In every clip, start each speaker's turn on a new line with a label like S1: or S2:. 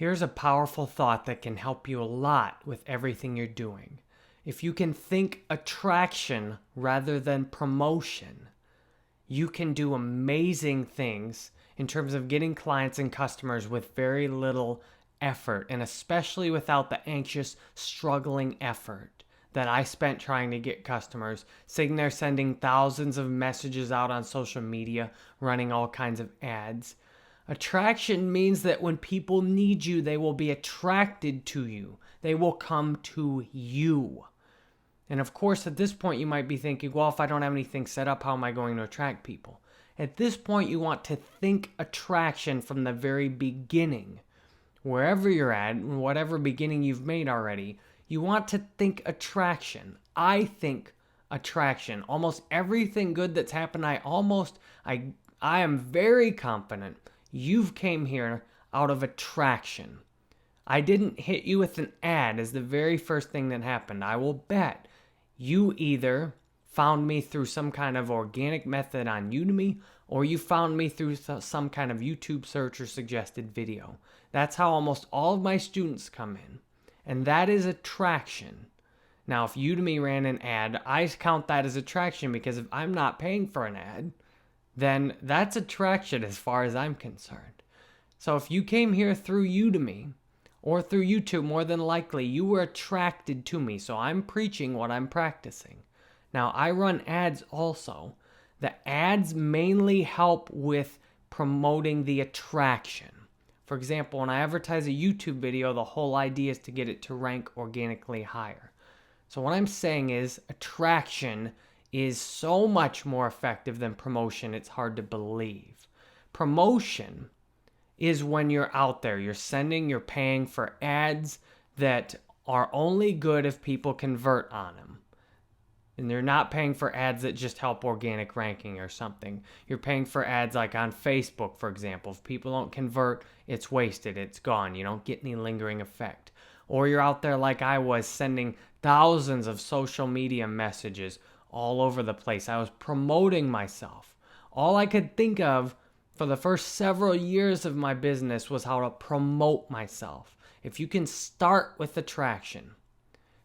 S1: Here's a powerful thought that can help you a lot with everything you're doing. If you can think attraction rather than promotion, you can do amazing things in terms of getting clients and customers with very little effort, and especially without the anxious, struggling effort that I spent trying to get customers, sitting there sending thousands of messages out on social media, running all kinds of ads. Attraction means that when people need you, they will be attracted to you. They will come to you. And of course, at this point, you might be thinking, well, if I don't have anything set up, how am I going to attract people? At this point, you want to think attraction from the very beginning. Wherever you're at, whatever beginning you've made already, you want to think attraction. I think attraction. Almost everything good that's happened, I am very confident you've came here out of attraction. I didn't hit you with an ad as the very first thing that happened. I will bet you either found me through some kind of organic method on Udemy, or you found me through some kind of YouTube search or suggested video. That's how almost all of my students come in. And that is attraction. Now, if Udemy ran an ad, I count that as attraction, because if I'm not paying for an ad, then that's attraction as far as I'm concerned. So if you came here through Udemy or through YouTube, more than likely you were attracted to me. So I'm preaching what I'm practicing. Now, I run ads also. The ads mainly help with promoting the attraction. For example, when I advertise a YouTube video, the whole idea is to get it to rank organically higher. So what I'm saying is attraction is so much more effective than promotion, it's hard to believe. Promotion is when you're out there, you're paying for ads that are only good if people convert on them. And they're not paying for ads that just help organic ranking or something. You're paying for ads like on Facebook, for example. If people don't convert, it's wasted, it's gone. You don't get any lingering effect. Or you're out there like I was, sending thousands of social media messages all over the place. I was promoting myself. All I could think of for the first several years of my business was how to promote myself. If you can start with attraction,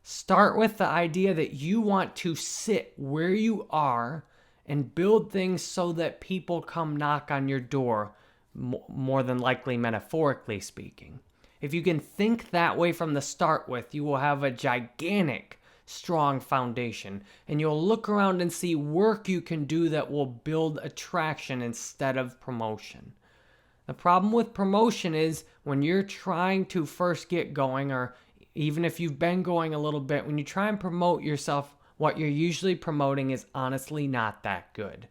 S1: start with the idea that you want to sit where you are and build things so that people come knock on your door, more than likely metaphorically speaking. If you can think that way from the start with, you will have a gigantic, strong foundation, and you'll look around and see work you can do that will build attraction instead of promotion. The problem with promotion is when you're trying to first get going, or even if you've been going a little bit, when you try and promote yourself, what you're usually promoting is honestly not that good.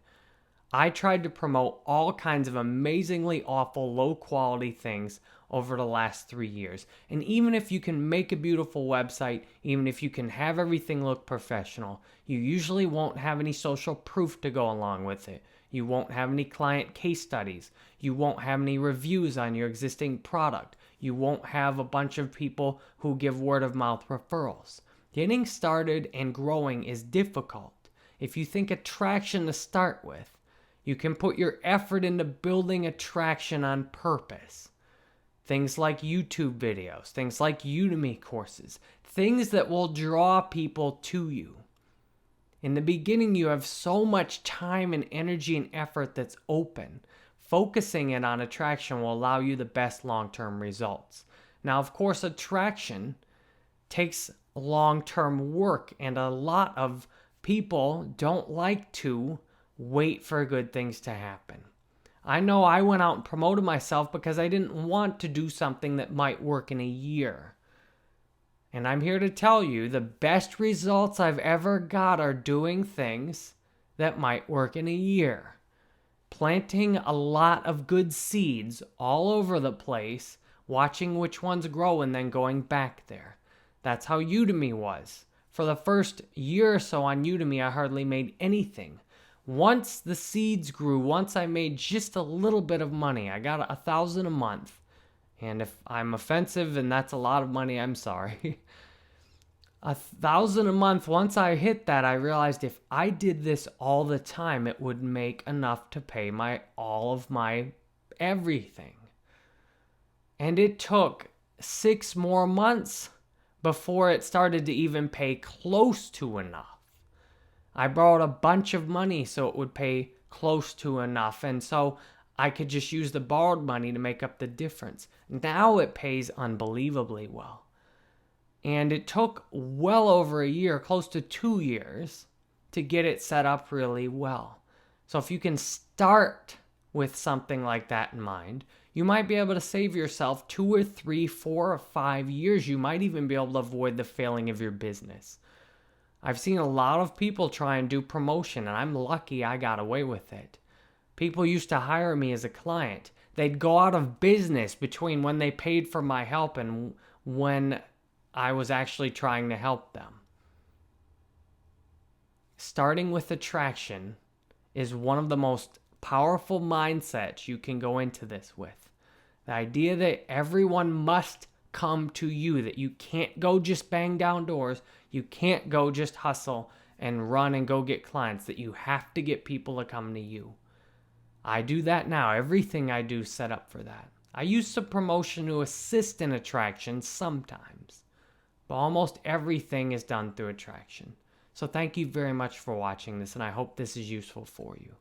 S1: I tried to promote all kinds of amazingly awful, low-quality things over the last 3 years. And even if you can make a beautiful website, even if you can have everything look professional, you usually won't have any social proof to go along with it. You won't have any client case studies. You won't have any reviews on your existing product. You won't have a bunch of people who give word-of-mouth referrals. Getting started and growing is difficult. If you think attraction to start with, you can put your effort into building attraction on purpose. Things like YouTube videos, things like Udemy courses, things that will draw people to you. In the beginning, you have so much time and energy and effort that's open. Focusing it on attraction will allow you the best long-term results. Now, of course, attraction takes long-term work, and a lot of people don't like to wait for good things to happen. I know I went out and promoted myself because I didn't want to do something that might work in a year. And I'm here to tell you the best results I've ever got are doing things that might work in a year. Planting a lot of good seeds all over the place, watching which ones grow and then going back there. That's how Udemy was. For the first year or so on Udemy, I hardly made anything. Once the seeds grew, once I made just a little bit of money, I got $1,000 a month. And if I'm offensive and that's a lot of money, I'm sorry. $1,000 a month, once I hit that, I realized if I did this all the time, it would make enough to pay all of my everything. And it took 6 more months before it started to even pay close to enough. I borrowed a bunch of money so it would pay close to enough, and so I could just use the borrowed money to make up the difference. Now it pays unbelievably well. And it took well over a year, close to 2 years, to get it set up really well. So if you can start with something like that in mind, you might be able to save yourself 2 or 3, 4 or 5 years. You might even be able to avoid the failing of your business. I've seen a lot of people try and do promotion, and I'm lucky I got away with it. People used to hire me as a client. They'd go out of business between when they paid for my help and when I was actually trying to help them. Starting with attraction is one of the most powerful mindsets you can go into this with. The idea that everyone must come to you, that you can't go just bang down doors, you can't go just hustle and run and go get clients, that you have to get people to come to you. I do that now. Everything I do is set up for that. I use some promotion to assist in attraction sometimes, but almost everything is done through attraction. So thank you very much for watching this, and I hope this is useful for you.